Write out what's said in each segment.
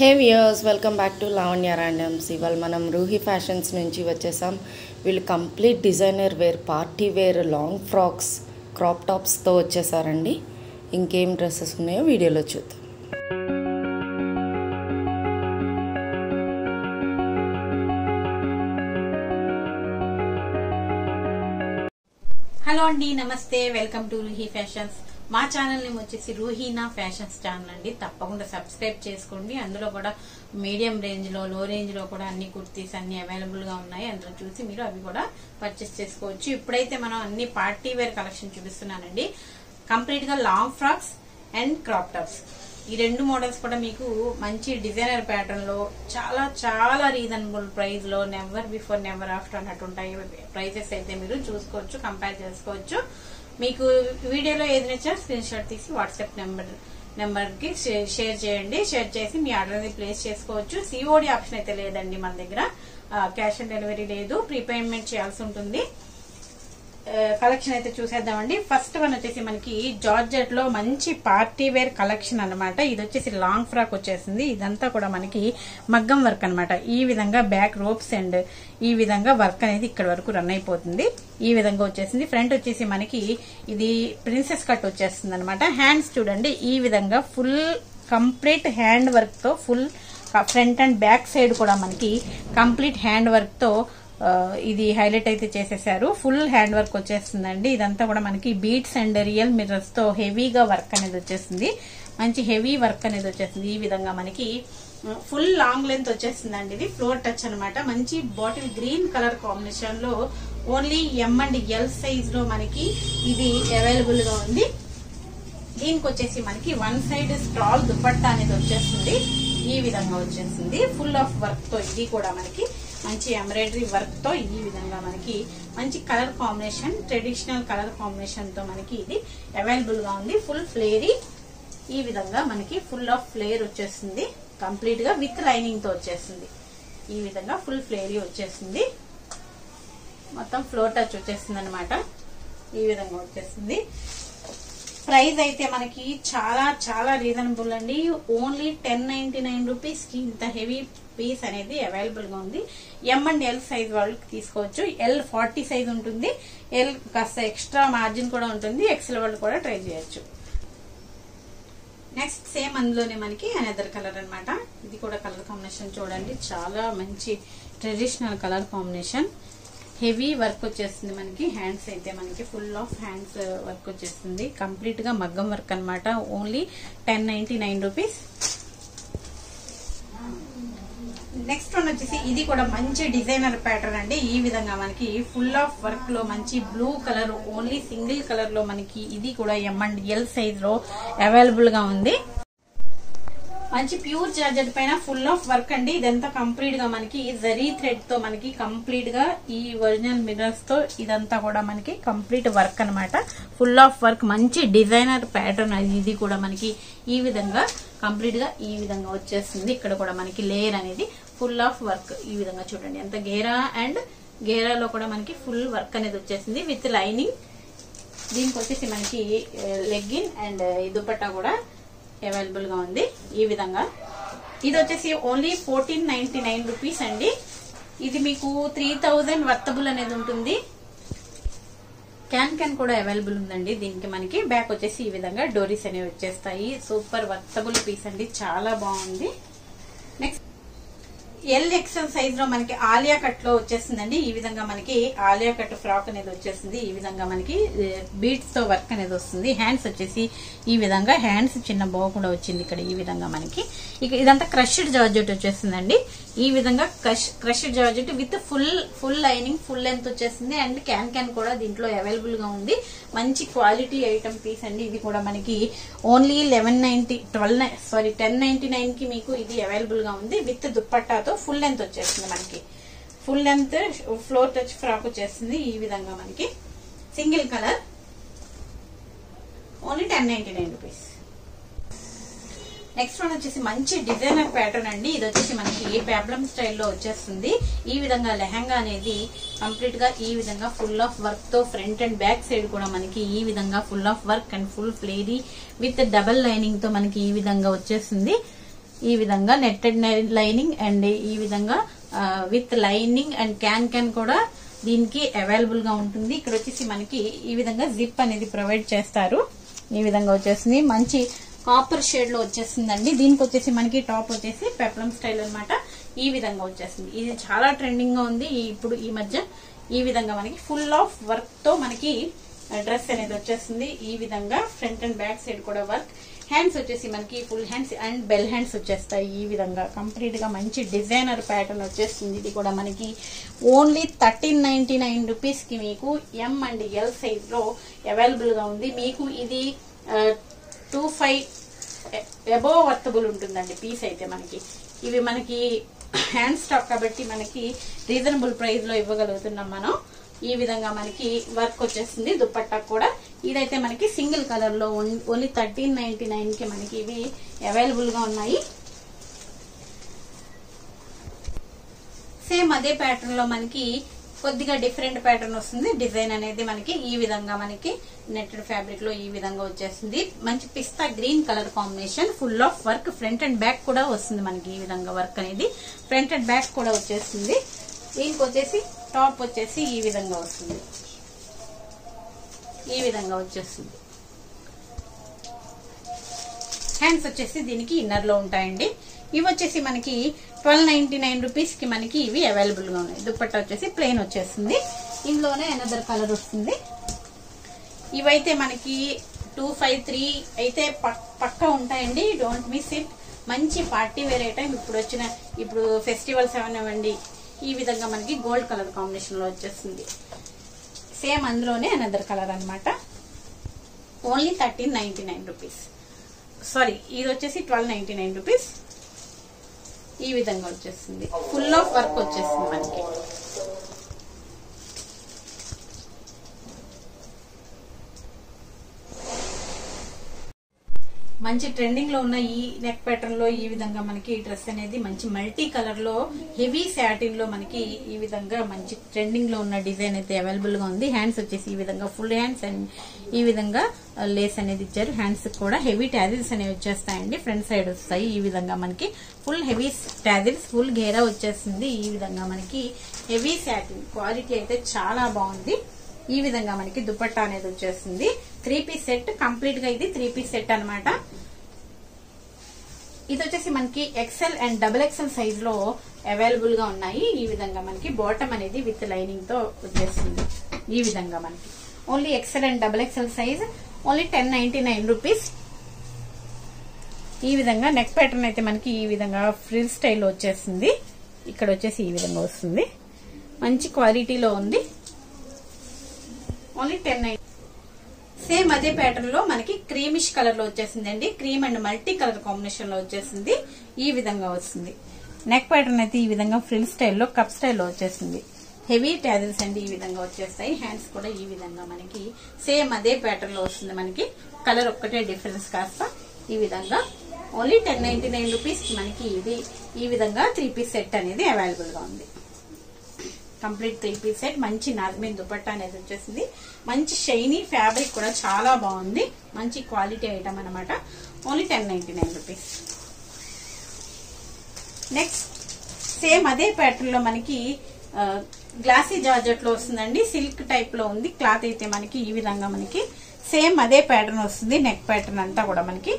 Hey viewers, welcome back to Lavanya randoms. ఇవాళ మనం Ruhi fashions నుంచి వచ్చేసాం. వీళ్ళు complete designer wear, party wear, long frocks, crop టాప్స్తో వచ్చేసారండి. ఇంకేం డ్రెస్సెస్ ఉన్నాయో వీడియోలో చూద్దాం. హలో అండి, namaste. Welcome to Ruhi fashions. మా ఛానల్ నేమ్ వచ్చేసి రూహీనా ఫ్యాషన్స్ ఛానల్ అండి. తప్పకుండా సబ్స్క్రైబ్ చేసుకోండి. అందులో కూడా మీడియం రేంజ్ లో, లో రేంజ్ లో కూడా అన్ని కుర్తీస్ అన్ని అవైలబుల్ గా ఉన్నాయి. అందులో చూసి మీరు అవి కూడా పర్చేస్ చేసుకోవచ్చు. ఇప్పుడైతే మనం అన్ని పార్టీ వేర్ కలెక్షన్ చూపిస్తున్నానండి. కంప్లీట్ గా long frocks and crop tops, ఈ రెండు మోడల్స్ కూడా మీకు మంచి డిజైనర్ ప్యాటర్న్ లో చాలా చాలా రీజనబుల్ ప్రైస్ లో, నెవర్ బిఫోర్ నెవర్ ఆఫ్టర్ అన్నట్టు ఉంటాయి ప్రైసెస్. అయితే మీరు చూసుకోవచ్చు, కంపేర్ చేసుకోవచ్చు. మీకు వీడియోలో ఏది నచ్చినా స్క్రీన్ షాట్ తీసి వాట్సాప్ నెంబర్ కి షేర్ చేయండి. షేర్ చేసి మీ ఆర్డర్ ని ప్లేస్ చేసుకోవచ్చు. సిఓడి ఆప్షన్ అయితే లేదండి మన దగ్గర. క్యాష్ ఆన్ డెలివరీ లేదు, ప్రీపేమెంట్ చేయాల్సి ఉంటుంది. కలెక్షన్ అయితే చూసేద్దామండి. ఫస్ట్ వన్ వచ్చేసి మనకి జార్జెట్ లో మంచి పార్టీ వేర్ కలెక్షన్ అనమాట. ఇది వచ్చేసి లాంగ్ ఫ్రాక్ వచ్చేసింది. ఇదంతా కూడా మనకి మగ్గం వర్క్ అనమాట. ఈ విధంగా బ్యాక్ రోప్స్ అండ్ ఈ విధంగా వర్క్ అనేది ఇక్కడ వరకు రన్ అయిపోతుంది. ఈ విధంగా వచ్చేసింది. ఫ్రంట్ వచ్చేసి మనకి ఇది ప్రిన్సెస్ కట్ వచ్చేస్తుంది అనమాట. హ్యాండ్స్ చూడండి, ఈ విధంగా ఫుల్ కంప్లీట్ హ్యాండ్ వర్క్ తో, full front and back side కూడా మనకి కంప్లీట్ హ్యాండ్ వర్క్ తో ఇది హైలైట్ అయితే చేసేసారు. ఫుల్ హ్యాండ్ వర్క్ వచ్చేస్తుందండి. ఇదంతా కూడా మనకి బీట్స్ అండ్ రియల్ మిర్రర్స్ తో హెవీగా వర్క్ అనేది వచ్చేస్తుంది. మంచి హెవీ వర్క్ అనేది వచ్చేస్తుంది. ఈ విధంగా మనకి ఫుల్ లాంగ్ లెంత్ వచ్చేస్తుందండి. ఇది ఫ్లోర్ టచ్ అనమాట. మంచి బాటిల్ గ్రీన్ కలర్ కాంబినేషన్ లో only M and L size లో మనకి ఇది అవైలబుల్ గా ఉంది. దీనికి వచ్చేసి మనకి వన్ సైడ్ స్ట్రాల్ దుపట్టా అనేది వచ్చేస్తుంది. ఈ విధంగా వచ్చేస్తుంది ఫుల్ ఆఫ్ వర్క్ తో. ఇది కూడా మనకి మంచి ఎంబ్రాయిడరీ వర్క్ తో ఈ విధంగా మనకి మంచి colour combination, traditional colour combination తో మనకి ఇది అవైలబుల్ గా ఉంది. ఫుల్ ఫ్లేరీ, ఈ విధంగా మనకి ఫుల్ ఆఫ్ ఫ్లేర్ వచ్చేస్తుంది. కంప్లీట్ గా విత్ లైనింగ్ తో వచ్చేస్తుంది. ఈ విధంగా ఫుల్ ఫ్లేరీ వచ్చేస్తుంది. మొత్తం ఫ్లోర్ టచ్ వచ్చేస్తుంది అనమాట. ఈ విధంగా వచ్చేస్తుంది. ప్రైస్ అయితే మనకి చాలా చాలా రీజనబుల్ అండి. ఓన్లీ 1099 రూపీస్ కి ఇంత హెవీ పీస్ అనేది అవైలబుల్ గా ఉంది. ఎం అండ్ ఎల్ సైజ్ వాళ్ళకి తీసుకోవచ్చు. ఎల్ 40 సైజ్ ఉంటుంది. ఎల్ కాస్త ఎక్స్ట్రా మార్జిన్ కూడా ఉంటుంది. ఎక్సెల్ వాళ్ళు కూడా ట్రై చేయొచ్చు. నెక్స్ట్ సేమ్ అందులోనే మనకి అనదర్ కలర్ అనమాట. ఇది కూడా కలర్ కాంబినేషన్ చూడండి, చాలా మంచి traditional colour combination. Heavy work వచ్చేస్తుంది మనకి. హ్యాండ్స్ అయితే మనకి ఫుల్ ఆఫ్ హ్యాండ్స్ వర్క్ వచ్చేస్తుంది. కంప్లీట్ గా మగ్గం వర్క్ అనమాట. Only 1099 rupees. నెక్స్ట్ వన్ వచ్చేసి ఇది కూడా మంచి డిజైనర్ ప్యాటర్న్ అండి. ఈ విధంగా మనకి ఫుల్ ఆఫ్ వర్క్ లో మంచి blue colour, only single colour లో మనకి ఇది కూడా ఎం అండ్ ఎల్ సైజ్ లో అవైలబుల్ గా ఉంది. మంచి ప్యూర్ జార్జెట్ పైన ఫుల్ ఆఫ్ వర్క్ అండి. ఇదంతా కంప్లీట్ గా మనకి జరీ థ్రెడ్ తో మనకి కంప్లీట్ గా ఈ ఒరిజినల్ మిర్రర్స్ తో ఇదంతా కూడా మనకి కంప్లీట్ వర్క్ అనమాట. ఫుల్ ఆఫ్ వర్క్, మంచి డిజైనర్ ప్యాటర్న్. ఇది కూడా మనకి ఈ విధంగా కంప్లీట్ గా ఈ విధంగా వచ్చేస్తుంది. ఇక్కడ కూడా మనకి లేయర్ అనేది ఫుల్ ఆఫ్ వర్క్. ఈ విధంగా చూడండి, ఎంత గేరా అండ్ గేరాలో కూడా మనకి ఫుల్ వర్క్ అనేది వచ్చేసింది విత్ లైనింగ్. దీనికి వచ్చేసి మనకి లెగ్గిన్ అండ్ దుపట్టా కూడా అవైలబుల్ గా ఉంది. ఈ విధంగా ఇది వచ్చేసి ఓన్లీ 1499 రూపీస్ అండి. ఇది మీకు 3000 వర్తబుల్ అనేది ఉంటుంది. క్యాన్ కూడా అవైలబుల్ ఉందండి. దీనికి మనకి బ్యాక్ వచ్చేసి ఈ విధంగా డోరీస్ అనేవి వచ్చేస్తాయి. సూపర్ వర్తబుల్ పీస్ అండి, చాలా బాగుంది. నెక్స్ట్ ఎల్ ఎక్సెల్ సైజ్ లో మనకి ఆలియా కట్ లో వచ్చేస్తుందండి. ఈ విధంగా మనకి ఆలియా కట్ ఫ్రాక్ అనేది వచ్చేస్తుంది. ఈ విధంగా మనకి బీట్స్ తో వర్క్ అనేది వస్తుంది. హ్యాండ్స్ వచ్చేసి ఈ విధంగా హ్యాండ్స్ చిన్న బో కూడా వచ్చింది ఇక్కడ. ఈ విధంగా మనకి ఇదంతా క్రష్డ్ జార్జెట్ వచ్చేస్తుందండి. ఈ విధంగా crushed georgette with full lining, full length వచ్చేస్తుంది. అండ్ క్యాన్ కూడా దీంట్లో అవైలబుల్ గా ఉంది. మంచి క్వాలిటీ ఐటమ్ పీస్ అండి. ఇది కూడా మనకి ఓన్లీ 1099 కి మీకు ఇది అవైలబుల్ గా ఉంది. విత్ దుప్పట్టాతో ఫుల్ లెంత్ వచ్చేస్తుంది. మనకి full length floor touch frock వచ్చేస్తుంది. ఈ విధంగా మనకి single colour, only 1099 rupees. Next one వచ్చేసి మంచి డిజైనర్ ప్యాటర్న్ అండి. ఇది వచ్చేసి మనకి పెప్లమ్ స్టైల్లో వచ్చేస్తుంది. ఈ విధంగా లెహంగా అనేది కంప్లీట్ గా ఈ విధంగా ఫుల్ ఆఫ్ వర్క్ తో ఫ్రంట్ అండ్ బ్యాక్ సైడ్ కూడా మనకి ఈ విధంగా full of work and full ఫ్లేరీ with double lining తో మనకి ఈ విధంగా వచ్చేస్తుంది. ఈ విధంగా నెట్టెడ్ లైనింగ్ అండ్ ఈ విధంగా విత్ లైనింగ్ అండ్ క్యాన్ కూడా దీనికి అవైలబుల్ గా ఉంటుంది. ఇక్కడ వచ్చేసి మనకి ఈ విధంగా జిప్ అనేది ప్రొవైడ్ చేస్తారు. ఈ విధంగా వచ్చేసింది, మంచి కాపర్ షేడ్ లో వచ్చేసిందండి. దీనికి వచ్చేసి మనకి టాప్ వచ్చేసి పెప్లం స్టైల్ అన్నమాట. ఈ విధంగా వచ్చేసింది. ఇది చాలా ట్రెండింగ్ గా ఉంది ఇప్పుడు ఈ మధ్య. ఈ విధంగా మనకి ఫుల్ ఆఫ్ వర్క్ తో మనకి డ్రెస్ అనేది వచ్చేస్తుంది. ఈ విధంగా ఫ్రంట్ అండ్ బ్యాక్ సైడ్ కూడా వర్క్. హ్యాండ్స్ వచ్చేసి మనకి full hands and bell hands వచ్చేస్తాయి. ఈ విధంగా కంప్లీట్ గా మంచి డిజైనర్ ప్యాటర్న్ వచ్చేస్తుంది. ఇది కూడా మనకి ఓన్లీ 1399 రూపీస్ కి మీకు ఎం అండ్ ఎల్ సైజ్ లో అవైలబుల్ గా ఉంది. మీకు ఇది 25 అబోవ్ వర్తబుల్ ఉంటుందండి పీస్ అయితే. మనకి ఇవి మనకి హ్యాండ్ స్టాక్ కాబట్టి మనకి రీజనబుల్ ప్రైస్ లో ఇవ్వగలుగుతున్నాం మనం. ఈ విధంగా మనకి వర్క్ వచ్చేస్తుంది దుపట్టా కూడా. ఇదైతే మనకి సింగిల్ కలర్ లో ఓన్లీ 1399 కి మనకి ఇవి అవైలబుల్ గా ఉన్నాయి. సేమ్ అదే ప్యాటర్న్ లో మనకి కొద్దిగా డిఫరెంట్ ప్యాటర్న్ వస్తుంది. డిజైన్ అనేది మనకి ఈ విధంగా మనకి నెట్టెడ్ ఫ్యాబ్రిక్ లో ఈ విధంగా వచ్చేస్తుంది. మంచి pista green colour combination, full of work. Front and back కూడా వస్తుంది మనకి ఈ విధంగా వర్క్ అనేది. ఫ్రంట్ అండ్ బ్యాక్ కూడా వచ్చేస్తుంది. దీనికి వచ్చేసి టాప్ వచ్చేసి ఈ విధంగా వస్తుంది. ఈ విధంగా వచ్చేస్తుంది. హ్యాండ్స్ వచ్చేసి దీనికి ఇన్నర్ లో ఉంటాయండి. ఇవి వచ్చేసి మనకి 1299 రూపీస్ కి మనకి ఇవి అవైలబుల్ గా ఉన్నాయి. దుపట్టా వచ్చేసి ప్లెయిన్ వచ్చేస్తుంది. ఇందులోనే అనదర్ కలర్ వస్తుంది. ఇవైతే మనకి 253 అయితే పక్కా ఉంటాయండి. Don't miss it. మంచి పార్టీ వేర్ ఐటమ్. ఇప్పుడు ఫెస్టివల్స్ అవనివ్వండి. ఈ విధంగా మనకి గోల్డ్ కలర్ కాంబినేషన్ లో వచ్చేస్తుంది. సేమ్ అందులోనే అనదర్ కలర్ అన్నమాట. Only 1399 rupees. సారీ, ఇది వచ్చేసి 1299 రూపీస్. ఈ విధంగా వచ్చేస్తుంది. ఫుల్ ఆఫ్ వర్క్ వచ్చేస్తుంది మనకి. మంచి ట్రెండింగ్ లో ఉన్న ఈ నెక్ ప్యాటర్న్ లో ఈ విధంగా మనకి డ్రెస్ అనేది మంచి మల్టీ కలర్ లో హెవీ సాటిన్ లో మనకి ఈ విధంగా మంచి ట్రెండింగ్ లో ఉన్న డిజైన్ అయితే అవైలబుల్ గా ఉంది. హ్యాండ్స్ వచ్చేసి ఈ విధంగా ఫుల్ హ్యాండ్స్ అండ్ ఈ విధంగా లేస్ అనేది ఇచ్చారు. హ్యాండ్స్ కూడా హెవీ టాజిల్స్ అనేవి వచ్చేస్తాయండి. ఫ్రంట్ సైడ్ వస్తాయి. ఈ విధంగా మనకి ఫుల్ హెవీ టాజిల్స్, ఫుల్ గేరా వచ్చేస్తుంది. ఈ విధంగా మనకి హెవీ సాటిన్ క్వాలిటీ అయితే చాలా బాగుంది. ఈ విధంగా మనకి దుపట్టా అనేది వచ్చేస్తుంది. 3 పీస్ సెట్ కంప్లీట్ గా. ఇది 3 పీస్ సెట్ అన్నమాట. ఇది వచ్చేసి మనకి XL and double XL size లో అవైలబుల్ గా ఉన్నాయి. ఈ విధంగా మనకి బాటమ్ అనేది విత్ లైనింగ్ తో వచ్చేస్తుంది. ఈ విధంగా మనకి only XL and double XL size only 1099 rupees. ఈ విధంగా నెక్ ప్యాటర్న్ అయితే మనకి ఈ విధంగా ఫ్రిల్ స్టైల్ వచ్చేస్తుంది. ఇక్కడ వచ్చేసి ఈ విధంగా వస్తుంది. మంచి క్వాలిటీలో ఉంది. ఓన్లీ 1099. సేమ్ అదే ప్యాటర్న్ లో మనకి క్రీమిష్ కలర్ లో వచ్చేసింది అండి. Cream and multi colour combination లో వచ్చేసింది. ఈ విధంగా వస్తుంది. నెక్ ప్యాటర్న్ అయితే ఈ విధంగా ఫ్రిల్ స్టైల్లో కప్ స్టైల్లో వచ్చేసింది. హెవీ టాజిల్స్ అండి ఈ విధంగా వచ్చేస్తాయి. హ్యాండ్స్ కూడా ఈ విధంగా మనకి సేమ్ అదే ప్యాటర్న్ లో వస్తుంది. మనకి కలర్ ఒక్కటే డిఫరెన్స్ కాస్త ఈ విధంగా ఓన్లీ 1099 రూపీస్ మనకి ఇది ఈ విధంగా 3 పీస్ సెట్ అనేది అవైలబుల్ గా ఉంది. Complete 3 piece set. మంచి నాజ్మీన్ దుపట్టా అనేది వచ్చేసింది. మంచి షైనీ ఫ్యాబ్రిక్ కూడా చాలా బాగుంది. మంచి క్వాలిటీ ఐటమ్ అనమాట. Only 1099 rupees. నెక్స్ట్ సేమ్ అదే ప్యాటర్న్ లో మనకి గ్లాసీ జార్జెట్ లో వస్తుందండి. సిల్క్ టైప్ లో ఉంది. క్లాత్ అయితే మనకి ఈ విధంగా మనకి సేమ్ అదే ప్యాటర్న్ వస్తుంది. నెక్ ప్యాటర్న్ అంతా కూడా మనకి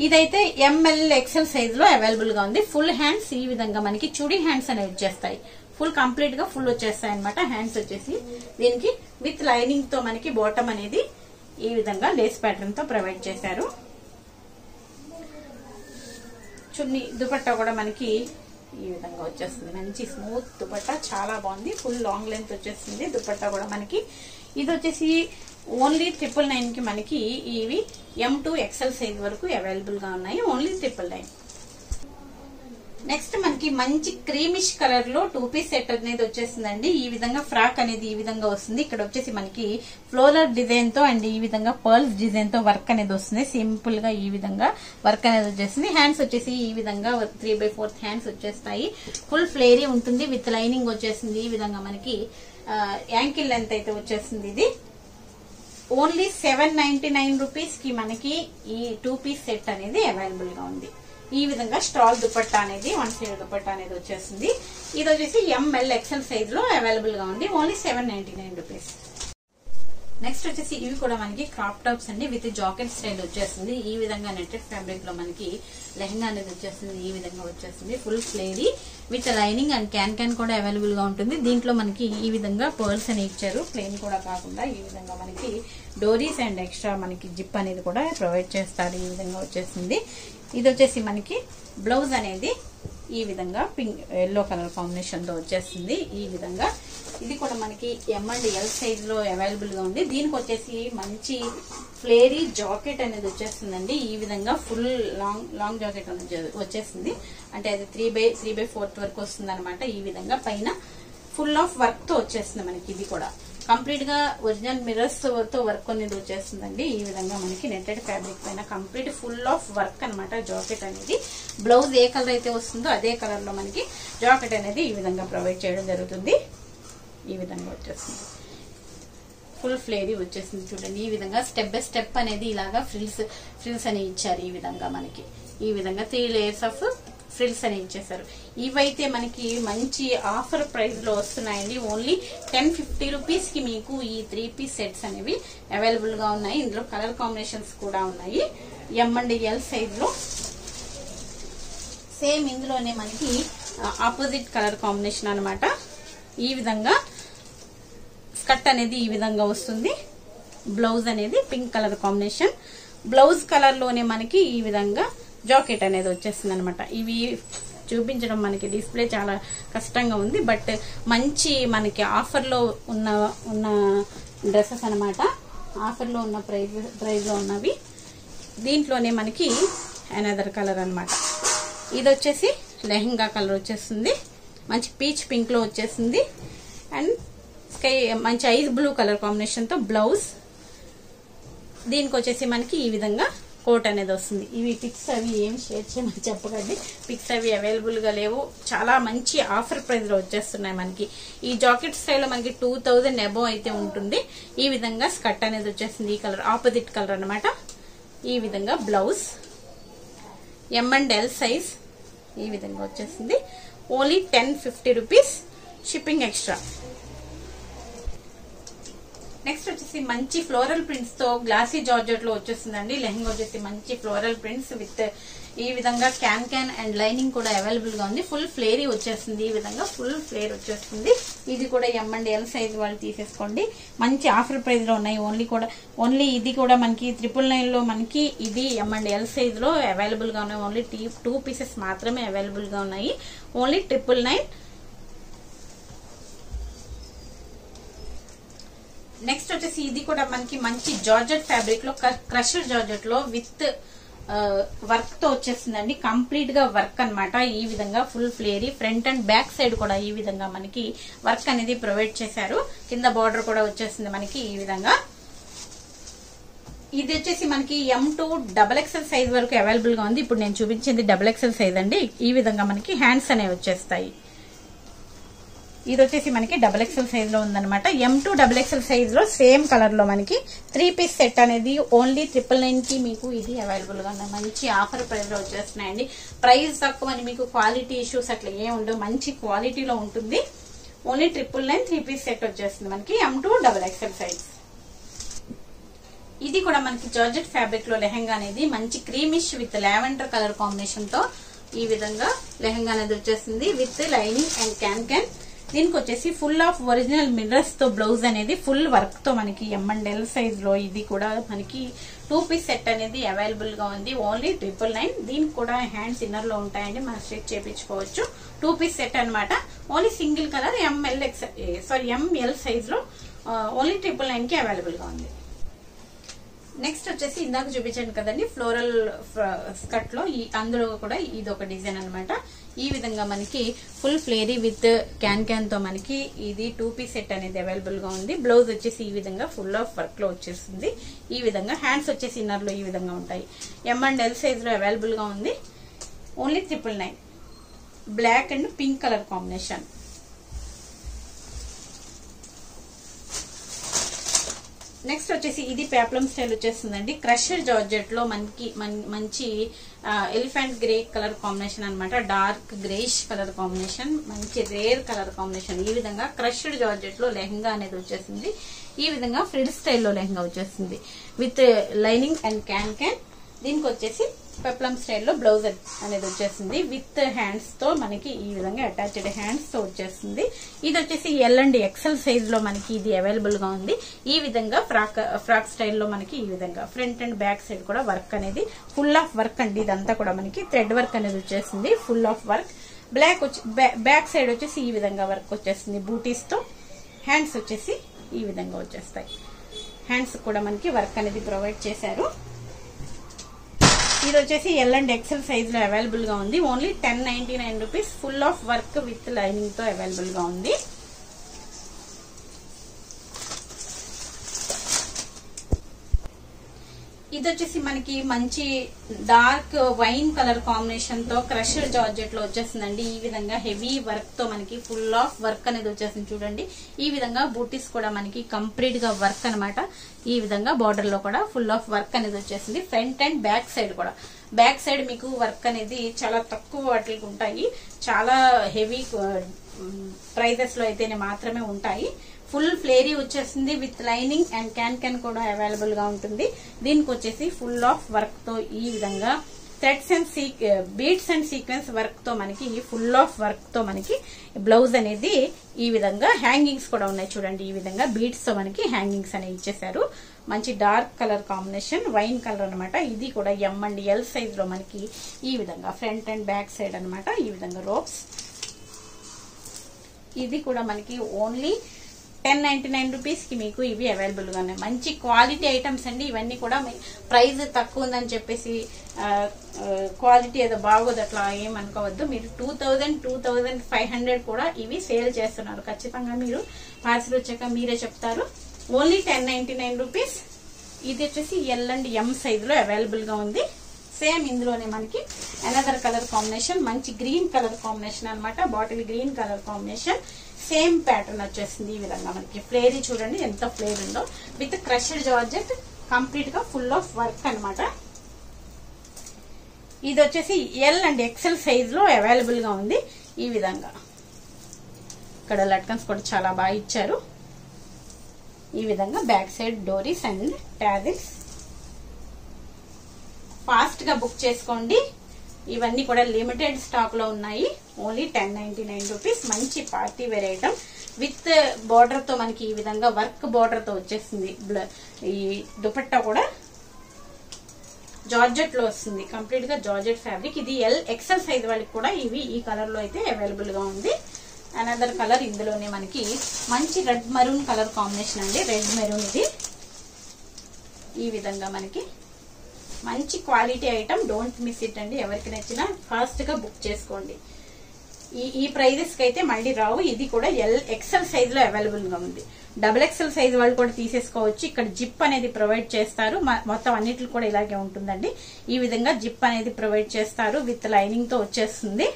ఇదైతే ఎంఎల్ ఎక్సెల్ సైజ్ లో అవైలబుల్ గా ఉంది. ఫుల్ హ్యాండ్స్ ఈ విధంగా మనకి చుడీ హ్యాండ్స్ అనేవి వచ్చేస్తాయి. ఫుల్ కంప్లీట్ గా ఫుల్ వచ్చేస్తాయి అనమాట. హ్యాండ్స్ వచ్చేసి దీనికి విత్ లైనింగ్ తో మనకి బాటమ్ అనేది ఈ విధంగా లేస్ ప్యాటర్న్ తో ప్రొవైడ్ చేశారు. చున్నీ దుపట్టా కూడా మనకి ఈ విధంగా వచ్చేస్తుంది. మంచి స్మూత్ దుపట్టా చాలా బాగుంది. ఫుల్ లాంగ్ లెంత్ వచ్చేస్తుంది దుపట్టా కూడా మనకి. ఇది వచ్చేసి ఓన్లీ 999 కి మనకి ఇవి M2 XL సైజ్ వరకు అవైలబుల్ గా ఉన్నాయి. ఓన్లీ 999. నెక్స్ట్ మనకి మంచి క్రీమిష్ కలర్ లో 2 పీస్ సెట్ అనేది వచ్చేసిందండి. ఈ విధంగా ఫ్రాక్ అనేది ఈ విధంగా వస్తుంది. ఇక్కడ వచ్చేసి మనకి ఫ్లోరల్ డిజైన్ తో అండ్ ఈ విధంగా పర్ల్స్ డిజైన్ తో వర్క్ అనేది వస్తుంది. సింపుల్ గా ఈ విధంగా వర్క్ అనేది వచ్చేసింది. హ్యాండ్స్ వచ్చేసి ఈ విధంగా 3/4 హ్యాండ్స్ వచ్చేస్తాయి. ఫుల్ ఫ్లేరీ ఉంటుంది. విత్ లైనింగ్ వచ్చేసింది. ఈ విధంగా మనకి యాంకిల్ లెంత్ అయితే వచ్చేసింది. ఇది ఓన్లీ 799 రూపీస్ కి మనకి ఈ 2 పీస్ సెట్ అనేది అవైలబుల్ గా ఉంది. ఈ విధంగా స్ట్రాల్ దుపట్టా అనేది 1 సైడ్ దుపట్టా అనేది వచ్చేస్తుంది. ఇది వచ్చేసి ML XL సైజ్ లో అవైలబుల్ గా ఉంది. Only 799 rupees. నెక్స్ట్ వచ్చేసి ఇవి కూడా మనకి క్రాప్ టాప్స్ అండి విత్ జాకెట్ స్టైల్ వచ్చేస్తుంది. ఈ విధంగా నెట్టెడ్ ఫ్యాబ్రిక్ లో మనకి లెహంగా అనేది వచ్చేస్తుంది. ఈ విధంగా వచ్చేస్తుంది full ఫ్లేరీ with lining and can కూడా అవైలబుల్ గా ఉంటుంది. దీంట్లో మనకి ఈ విధంగా పర్ల్స్ అని ఇచ్చారు. ప్లెయిన్ కూడా కాకుండా ఈ విధంగా మనకి డోరీస్ అండ్ ఎక్స్ట్రా మనకి జిప్ అనేది కూడా ప్రొవైడ్ చేస్తారు. ఈ విధంగా వచ్చేసింది. ఇది వచ్చేసి మనకి బ్లౌజ్ అనేది ఈ విధంగా పింక్ ఎల్లో కలర్ కాంబినేషన్ తో వచ్చేస్తుంది. ఈ విధంగా ఇది కూడా మనకి M&L సైజ్ లో అవైలబుల్ గా ఉంది. దీనికి వచ్చేసి మంచి ఫ్లేరీ జాకెట్ అనేది వచ్చేస్తుందండి. ఈ విధంగా ఫుల్ లాంగ్ జాకెట్ అనేది వచ్చేసింది. అంటే అది 3/4 వరకు వస్తుంది అనమాట. ఈ విధంగా పైన ఫుల్ ఆఫ్ వర్క్ తో వచ్చేస్తుంది మనకి. ఇది కూడా కంప్లీట్ గా ఒరిజినల్ మిర్రర్స్ తో వర్క్ అనేది వచ్చేస్తుందండి. ఈ విధంగా మనకి నెట్టెడ్ ఫ్యాబ్రిక్ పైన కంప్లీట్ ఫుల్ ఆఫ్ వర్క్ అనమాట జాకెట్ అనేది. బ్లౌజ్ ఏ కలర్ అయితే వస్తుందో అదే కలర్ లో మనకి జాకెట్ అనేది ఈ విధంగా ప్రొవైడ్ చేయడం జరుగుతుంది. ఈ విధంగా వచ్చేస్తుంది. ఫుల్ ఫ్లేరీ వచ్చేసింది చూడండి. ఈ విధంగా స్టెప్ బై స్టెప్ అనేది ఇలాగా ఫ్రిల్స్ అని ఇచ్చారు. ఈ విధంగా మనకి ఈ విధంగా 3 లేయర్స్ ఆఫ్ ఫ్రిల్స్ అని ఇచ్చేసారు. ఇవైతే మనకి మంచి ఆఫర్ ప్రైస్ లో వస్తున్నాయండి. ఓన్లీ 1050 రూపీస్ కి మీకు ఈ 3 పీస్ సెట్స్ అనేవి అవైలబుల్ గా ఉన్నాయి. ఇందులో కలర్ కాంబినేషన్స్ కూడా ఉన్నాయి. M&L సైజ్ లో సేమ్ ఇందులోనే మనకి ఆపోజిట్ కలర్ కాంబినేషన్ అనమాట. ఈ విధంగా స్కర్ట్ అనేది ఈ విధంగా వస్తుంది. బ్లౌజ్ అనేది pink colour combination. Blouse colour లోనే మనకి ఈ విధంగా జాకెట్ అనేది వచ్చేస్తుంది అనమాట. ఇవి చూపించడం మనకి డిస్ప్లే చాలా కష్టంగా ఉంది. బట్ మంచి మనకి ఆఫర్ లో ఉన్న డ్రెస్సెస్ అనమాట. ఆఫర్ లో ఉన్న ప్రైస్ లో ఉన్నవి. దీంట్లోనే మనకి అనదర్ కలర్ అనమాట. ఇది వచ్చేసి లెహంగా కలర్ వచ్చేస్తుంది. మంచి పీచ్ పింక్ లో వచ్చేసింది. అండ్ స్కై మంచి ఐస్ బ్లూ కలర్ కాంబినేషన్ తో బ్లౌజ్. దీనికి వచ్చేసి మనకి ఈ విధంగా కోట్ అనేది వస్తుంది. ఇవి పిక్స్ అవి ఏం షేర్ చేయమని చెప్పకండి. పిక్స్ అవి అవైలబుల్ గా లేవు. చాలా మంచి ఆఫర్ ప్రైస్ లో వచ్చేస్తున్నాయి మనకి. ఈ జాకెట్ స్టైల్ లో మనకి 2000 అబోవ్ అయితే ఉంటుంది. ఈ విధంగా స్కర్ట్ అనేది వచ్చేసింది. ఈ కలర్ ఆపోజిట్ కలర్ అనమాట. ఈ విధంగా బ్లౌజ్ M&L సైజ్ ఈ విధంగా వచ్చేసింది. Only 1050 rupees shipping extra. Next వచ్చేసి మంచి ఫ్లోరల్ ప్రింట్స్ తో గ్లాసీ జార్జెట్ లో వచ్చేస్తుందండి. లెహంగా వచ్చేసి మంచి ఫ్లోరల్ ప్రింట్స్ విత్ ఈ విధంగా క్యాన్ అండ్ లైనింగ్ కూడా అవైలబుల్ గా ఉంది. ఫుల్ ఫ్లేరీ వచ్చేస్తుంది. ఈ విధంగా ఫుల్ ఫ్లేర్ వచ్చేస్తుంది. ఇది కూడా M&L సైజ్ వాళ్ళు తీసేసుకోండి. మంచి ఆఫర్ ప్రైస్ లో ఉన్నాయి. ఓన్లీ ఇది కూడా మనకి 999 లో మనకి ఇది M&L సైజ్ లో అవైలబుల్ గా ఉన్నాయి. ఓన్లీ 2 పీసెస్ మాత్రమే అవైలబుల్ గా ఉన్నాయి. ఓన్లీ 999. నెక్స్ట్ వచ్చేసి ఇది కూడా మనకి మంచి జార్జెట్ ఫ్యాబ్రిక్ లో క్రషర్ జార్జెట్ లో విత్ వర్క్ తో వచ్చేస్తుందండి. కంప్లీట్ గా వర్క్ అనమాట. ఈ విధంగా full ఫ్లేరీ front and back side కూడా ఈ విధంగా మనకి వర్క్ అనేది ప్రొవైడ్ చేశారు. కింద బార్డర్ కూడా వచ్చేస్తుంది మనకి ఈ విధంగా. ఇది వచ్చేసి మనకి M2 XXL సైజ్ వరకు అవైలబుల్ గా ఉంది. ఇప్పుడు నేను చూపించింది XXL సైజ్ అండి. ఈ విధంగా మనకి హ్యాండ్స్ అనేవి వచ్చేస్తాయి. ఇది వచ్చేసి మనకి XXL సైజ్ లో ఉందన్నమాట. M2 XXL సైజ్ లో సేమ్ కలర్ లో మనకి 3 పీస్ సెట్ అనేది ఓన్లీ 999 కి మీకు ఇది అవైలబుల్ గా ఉన్నాయి. మంచి ఆఫర్ ప్రైస్ లో వచ్చేస్తున్నాయండి. ప్రైస్ తక్కువ అని మీకు క్వాలిటీ ఇష్యూస్ అట్లా ఏం ఉండవు. మంచి క్వాలిటీలో ఉంటుంది. ఓన్లీ 999 3 పీస్ సెట్ వచ్చేస్తుంది మనకి M2 XXL సైజ్. ఇది కూడా మనకి జార్జెట్ ఫ్యాబ్రిక్ లో లెహంగా అనేది మంచి creamish with lavender colour combination తో ఈ విధంగా లెహంగా అనేది వచ్చేస్తుంది విత్ లైనింగ్ అండ్ క్యాన్. దీనికి వచ్చేసి ఫుల్ ఆఫ్ ఒరిజినల్ మిర్రర్స్ తో బ్లౌజ్ అనేది ఫుల్ వర్క్ తో మనకి M&L సైజ్ లో ఇది కూడా మనకి 2 పీస్ సెట్ అనేది అవైలబుల్ గా ఉంది. ఓన్లీ 999. దీనికి కూడా హ్యాండ్స్ ఇన్నర్ లో ఉంటాయండి. మనం స్టిచ్ చేయించుకోవచ్చు. 2 పీస్ సెట్ అనమాట. Only single colour ML size లో ఓన్లీ 999 కి అవైలబుల్ గా ఉంది. నెక్స్ట్ వచ్చేసి ఇందాక చూపించాను కదండి ఫ్లోరల్ స్కర్ట్ లో అందులో కూడా ఇది ఒక డిజైన్ అనమాట. ఈ విధంగా మనకి ఫుల్ ఫ్లేరీ విత్ క్యాన్ తో మనకి ఇది 2 పీస్ సెట్ అనేది అవైలబుల్ గా ఉంది. బ్లౌజ్ వచ్చేసి ఈ విధంగా ఫుల్ ఆఫ్ వర్క్ లో వచ్చేస్తుంది. ఈ విధంగా హ్యాండ్స్ వచ్చేసి ఇన్నర్ లో ఈ విధంగా ఉంటాయి. M&L సైజ్ లో అవైలబుల్ గా ఉంది. Only 999. Black and pink colour combination. Next వచ్చేసి ఇది పేప్లం స్టైల్ వచ్చేస్తుందండి. క్రషర్ జార్జెట్ లో మనకి మంచి ఎలిఫెంట్ గ్రే కలర్ కాంబినేషన్ అన్నమాట. డార్క్ గ్రేష్ కలర్ కాంబినేషన్, మంచి రేర్ కలర్ కాంబినేషన్. ఈ విధంగా క్రష్డ్ జార్జెట్ లో లెహంగా అనేది వచ్చేసింది. ఈ విధంగా ఫ్రిడ్ స్టైల్లో లెహంగా వచ్చేసింది విత్ లైనింగ్ అండ్ క్యాన్. దీనికి వచ్చేసి పెప్లం స్టైల్లో బ్లౌజ్ అనేది వచ్చేసింది విత్ హ్యాండ్స్ తో మనకి ఈ విధంగా అటాచ్డ్ హ్యాండ్స్ తో వచ్చేస్తుంది. ఇది వచ్చేసి ఎల్ అండ్ ఎక్సెల్ సైజ్ లో మనకి ఇది అవైలబుల్ గా ఉంది. ఈ విధంగా ఫ్రాక్ స్టైల్లో మనకి ఈ విధంగా ఫ్రంట్ అండ్ బ్యాక్ సైడ్ కూడా వర్క్ అనేది ఫుల్ ఆఫ్ వర్క్ అండి. ఇదంతా కూడా మనకి థ్రెడ్ వర్క్ అనేది వచ్చేసింది, full of work. Back side వచ్చేసి ఈ విధంగా వర్క్ వచ్చేస్తుంది బూటీస్ తో. హ్యాండ్స్ వచ్చేసి ఈ విధంగా వచ్చేస్తాయి. హ్యాండ్స్ కూడా మనకి వర్క్ అనేది ప్రొవైడ్ చేశారు. ఇది వచ్చేసి ఎల్ అండ్ ఎక్సెల్ సైజ్ లో అవైలబుల్ గా ఉంది. Only 1099 rupees. Full of work with lining తో అవైలబుల్ గా ఉంది. ఇది వచ్చేసి మనకి మంచి డార్క్ వైన్ కలర్ కాంబినేషన్ తో క్రషర్ జార్జెట్ లో వచ్చేసిందండి. ఈ విధంగా హెవీ వర్క్ తో మనకి ఫుల్ ఆఫ్ వర్క్ అనేది వచ్చేసింది చూడండి. ఈ విధంగా బూటీస్ కూడా మనకి కంప్లీట్ గా వర్క్ అనమాట. ఈ విధంగా బార్డర్ లో కూడా ఫుల్ ఆఫ్ వర్క్ అనేది వచ్చేసింది. ఫ్రంట్ అండ్ బ్యాక్ సైడ్ కూడా. బ్యాక్ సైడ్ మీకు వర్క్ అనేది చాలా తక్కువ వాటికి ఉంటాయి, చాలా హెవీ ప్రైజెస్ లో అయితేనే మాత్రమే ఉంటాయి. ఫుల్ ఫ్లేరీ వచ్చేసింది విత్ లైనింగ్ అండ్ క్యాన్ కూడా అవైలబుల్ గా ఉంటుంది. దీనికి వచ్చేసి ఫుల్ ఆఫ్ వర్క్ తో ఈ విధంగా threads and beads and sequence work తో మనకి ఫుల్ ఆఫ్ వర్క్ తో మనకి బ్లౌజ్ అనేది ఈ విధంగా హ్యాంగింగ్స్ కూడా ఉన్నాయి చూడండి. ఈ విధంగా బీడ్స్ తో మనకి హ్యాంగింగ్స్ అనేవి ఇచ్చేసారు. మంచి dark colour combination, wine colour అనమాట. ఇది కూడా ఎం అండ్ ఎల్ సైజ్ లో మనకి ఈ విధంగా ఫ్రంట్ అండ్ బ్యాక్ సైడ్ అనమాట. ఈ విధంగా రోప్స్. ఇది కూడా మనకి ఓన్లీ 1099 రూపీస్ కి మీకు ఇవి అవైలబుల్ గా ఉన్నాయి. మంచి క్వాలిటీ ఐటమ్స్ అండి. ఇవన్నీ కూడా ప్రైస్ తక్కువ ఉందని చెప్పేసి క్వాలిటీ ఏదో బాగోదు అట్లా ఏమనుకోవద్దు. మీరు 2500 కూడా ఇవి సేల్ చేస్తున్నారు. ఖచ్చితంగా మీరు పార్సిల్ వచ్చాక మీరే చెప్తారు. Only 1099 rupees. ఇది వచ్చేసి ఎల్ అండ్ ఎం సైజ్ లో అవైలబుల్ గా ఉంది. సేమ్ ఇందులోనే మనకి అనదర్ కలర్ కాంబినేషన్, మంచి గ్రీన్ కలర్ కాంబినేషన్ అనమాట. Bottle green colour combination. Same pattern వచ్చేసింది. ఈ విధంగా మనకి ఫ్లేరీ చూడండి ఎంత ఫ్లేర్ ఉందో విత్ క్రష్డ్ జార్జెట్, కంప్లీట్ గా ఫుల్ ఆఫ్ వర్క్ అనమాట. ఇది వచ్చేసి ఎల్ అండ్ ఎక్సెల్ సైజ్ లో అవైలబుల్ గా ఉంది. ఈ విధంగా ఇక్కడ లట్కన్స్ కూడా చాలా బాగా ఇచ్చారు. ఈ విధంగా back side doris and tassels. Fast గా బుక్ చేసుకోండి. ఇవన్నీ కూడా లిమిటెడ్ స్టాక్ లో ఉన్నాయి. Only 1099 rupees. మంచి party wear item with border తో మనకి ఈ విధంగా వర్క్ బార్డర్ తో వచ్చేసింది. ఈ దుపట్టా కూడా జార్జెట్ లో వస్తుంది, కంప్లీట్ గా జార్జెట్ ఫ్యాబ్రిక్. ఇది ఎల్ ఎక్సెల్ సైజ్ వాళ్ళకి కూడా ఇవి ఈ కలర్ లో అయితే అవైలబుల్ గా ఉంది. అనదర్ కలర్ ఇందులోనే మనకి మంచి రెడ్ మెరూన్ కలర్ కాంబినేషన్ అండి. రెడ్ మెరూన్ ఇది. ఈ విధంగా మనకి మంచి quality item. Don't miss it అండి. ఎవరికి నచ్చినా ఫాస్ట్ గా బుక్ చేసుకోండి. ఈ ప్రైజెస్ కి అయితే మళ్ళీ రావు. ఇది కూడా ఎల్ ఎక్సెల్ సైజ్ లో అవైలబుల్ గా ఉంది. డబుల్ ఎక్సెల్ సైజ్ వాళ్ళు కూడా తీసేసుకోవచ్చు. ఇక్కడ జిప్ అనేది ప్రొవైడ్ చేస్తారు. మొత్తం అన్నిట్లు కూడా ఇలాగే ఉంటుందండి. ఈ విధంగా జిప్ అనేది ప్రొవైడ్ చేస్తారు విత్ లైనింగ్ తో వచ్చేస్తుంది.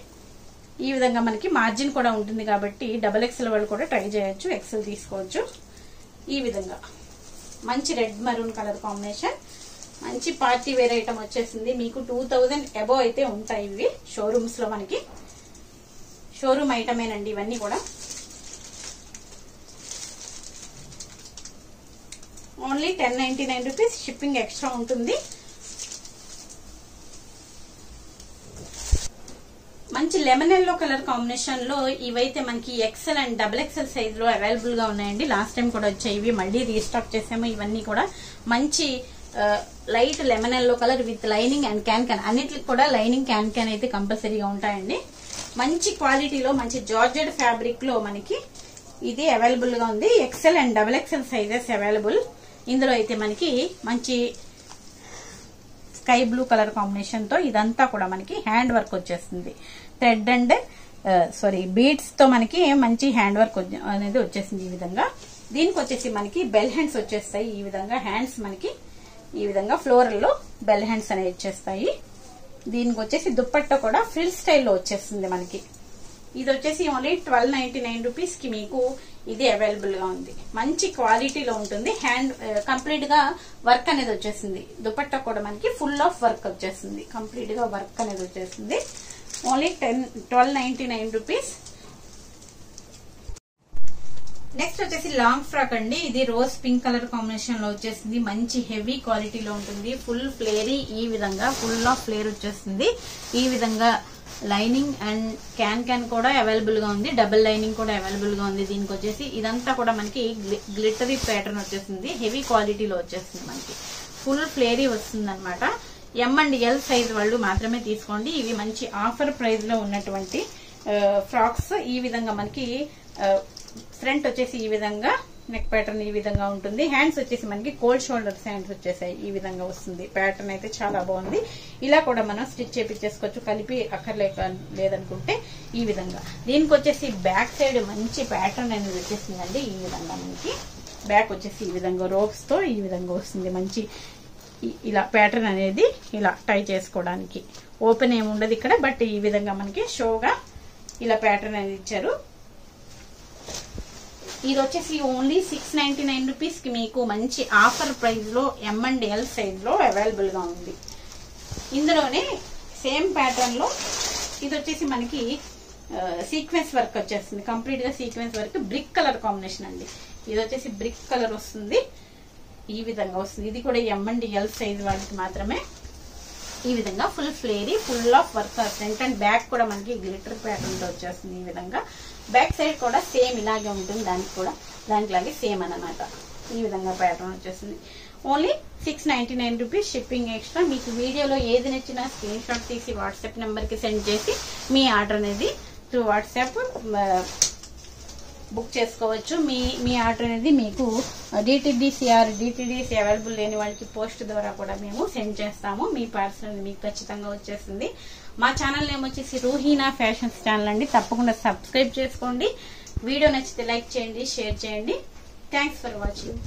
ఈ విధంగా మనకి మార్జిన్ కూడా ఉంటుంది కాబట్టి డబుల్ ఎక్సెల్ వాళ్ళు కూడా ట్రై చేయొచ్చు, ఎక్సెల్ తీసుకోవచ్చు. ఈ విధంగా మంచి రెడ్ మెరూన్ కలర్ కాంబినేషన్, మంచి పార్టీ వేర్ ఐటమ్ వచ్చేసింది. మీకు 2000 అబోవ్ అయితే ఉంటాయి ఇవి షోరూమ్స్ లో. మనకి షోరూమ్ ఐటమేనండి ఇవన్నీ కూడా. Only 1099 rupees. షిప్పింగ్ ఎక్స్ట్రా ఉంటుంది. మంచి లెమన్ ఎల్లో కలర్ కాంబినేషన్ లో ఇవైతే మనకి XL and double XL size లో అవైలబుల్ గా ఉన్నాయండి. లాస్ట్ టైం కూడా వచ్చాయి ఇవి, మళ్ళీ రీస్టాక్ చేసాము. ఇవన్నీ కూడా మంచి light lemon yellow colour with lining and can. అన్నిటికి కూడా లైనింగ్ క్యాన్ అయితే కంపల్సరీగా ఉంటాయండి. మంచి క్వాలిటీలో మంచి జార్జెట్ ఫ్యాబ్రిక్ లో మనకి ఇది అవైలబుల్ గా ఉంది. XL and double XL sizes available. ఇందులో అయితే మనకి మంచి స్కై బ్లూ కలర్ కాంబినేషన్ తో ఇదంతా కూడా మనకి హ్యాండ్ వర్క్ వచ్చేస్తుంది. థ్రెడ్ అండ్ బీడ్స్ తో మనకి మంచి హ్యాండ్ వర్క్ అనేది వచ్చేసింది. ఈ విధంగా దీనికి వచ్చేసి మనకి బెల్ హ్యాండ్స్ వచ్చేస్తాయి. ఈ విధంగా హ్యాండ్స్ మనకి ఈ విధంగా ఫ్లోరల్ లో బెల్ హ్యాండ్స్ అనేవి వచ్చేస్తాయి. దీనికి వచ్చేసి దుప్పట్టా కూడా ఫ్రిల్ స్టైల్లో వచ్చేస్తుంది మనకి. ఇది వచ్చేసి ఓన్లీ 1299 రూపీస్ కి మీకు ఇది అవైలబుల్ గా ఉంది. మంచి క్వాలిటీలో ఉంటుంది. హ్యాండ్ కంప్లీట్ గా వర్క్ అనేది వచ్చేసింది. దుపట్టా కూడా మనకి ఫుల్ ఆఫ్ వర్క్ వచ్చేసింది. కంప్లీట్ గా వర్క్ అనేది వచ్చేసింది. Only 1299 rupees. నెక్స్ట్ వచ్చేసి లాంగ్ ఫ్రాక్ అండి. ఇది రోజ్ పింక్ కలర్ కాంబినేషన్ లో వచ్చేసింది. మంచి హెవీ క్వాలిటీలో ఉంటుంది. ఫుల్ ఫ్లేరీ, ఈ విధంగా ఫుల్ ఆఫ్ ఫ్లేర్ వచ్చేస్తుంది. ఈ విధంగా లైనింగ్ అండ్ క్యాన్ కూడా అవైలబుల్ గా ఉంది. డబుల్ లైనింగ్ కూడా అవైలబుల్ గా ఉంది. దీనికి వచ్చేసి ఇదంతా కూడా మనకి గ్లిటరీ ప్యాటర్న్ వచ్చేసింది. హెవీ క్వాలిటీలో వచ్చేస్తుంది. మనకి ఫుల్ ఫ్లేరీ వస్తుంది అనమాట. ఎం అండ్ ఎల్ సైజ్ వాళ్ళు మాత్రమే తీసుకోండి. ఇవి మంచి ఆఫర్ ప్రైస్ లో ఉన్నటువంటి ఫ్రాక్స్. ఈ విధంగా మనకి ఫ్రంట్ వచ్చేసి ఈ విధంగా నెక్ ప్యాటర్న్ ఈ విధంగా ఉంటుంది. హ్యాండ్స్ వచ్చేసి మనకి కోల్డ్ షోల్డర్స్ హ్యాండ్స్ వచ్చేసాయి. ఈ విధంగా వస్తుంది. ప్యాటర్న్ అయితే చాలా బాగుంది. ఇలా కూడా మనం స్టిచ్ చేపించేసుకోవచ్చు. కలిపి లేదనుకుంటే ఈ విధంగా. దీనికి వచ్చేసి బ్యాక్ సైడ్ మంచి ప్యాటర్న్ అనేది వచ్చేసిందండి. ఈ విధంగా మనకి బ్యాక్ వచ్చేసి ఈ విధంగా రోప్స్ తో ఈ విధంగా వస్తుంది. మంచి ఇలా ప్యాటర్న్ అనేది ఇలా టై చేసుకోవడానికి ఓపెన్ ఏమి ఉండదు ఇక్కడ. బట్ ఈ విధంగా మనకి షోగా ఇలా ప్యాటర్న్ అనేది ఇచ్చారు. ఇది వచ్చేసి ఓన్లీ 699 రూపీస్ కి మీకు మంచి ఆఫర్ ప్రైస్ లో ఎం అండ్ ఎల్ సైజ్ లో అవైలబుల్ గా ఉంది. ఇందులోనే సేమ్ ప్యాటర్న్ లో ఇది వచ్చేసి మనకి సీక్వెన్స్ వర్క్ వచ్చేస్తుంది. కంప్లీట్ గా sequence work brick colour combination అండి. ఇది వచ్చేసి బ్రిక్ కలర్ వస్తుంది. ఈ విధంగా వస్తుంది. ఇది కూడా ఎం అండ్ ఎల్ సైజ్ వాళ్ళకి మాత్రమే. ఈ విధంగా full ఫ్లేరీ, full of work. Front and back కూడా మనకి గ్లిటర్ ప్యాటర్న్ తో వచ్చేస్తుంది. ఈ విధంగా బ్యాక్ సైడ్ కూడా సేమ్ ఇలాగే ఉంటుంది. దానిలాగే సేమ్ అన్నమాట. ఈ విధంగా ప్యాటర్న్ వచ్చేస్తుంది. Only 699 rupees. Shipping extra. మీకు వీడియోలో ఏది నచ్చినా స్క్రీన్ షాట్ తీసి వాట్సాప్ నెంబర్ కి సెండ్ చేసి మీ ఆర్డర్ అనేది త్రూ వాట్సాప్ బుక్ చేసుకోవచ్చు. మీ ఆర్డర్ అనేది మీకు డిటిడిసి అవైలబుల్ లేని వాళ్ళకి పోస్ట్ ద్వారా కూడా మేము సెండ్ చేస్తాము. మీ పార్సల్ అనేది మీకు ఖచ్చితంగా వచ్చేస్తుంది. మా ఛానల్ నేమ్ వచ్చేసి రూహీనా ఫ్యాషన్స్ ఛానల్ అండి. తప్పకుండా సబ్స్క్రైబ్ చేసుకోండి. వీడియో నచ్చితే లైక్ చేయండి, షేర్ చేయండి. Thanks for watching.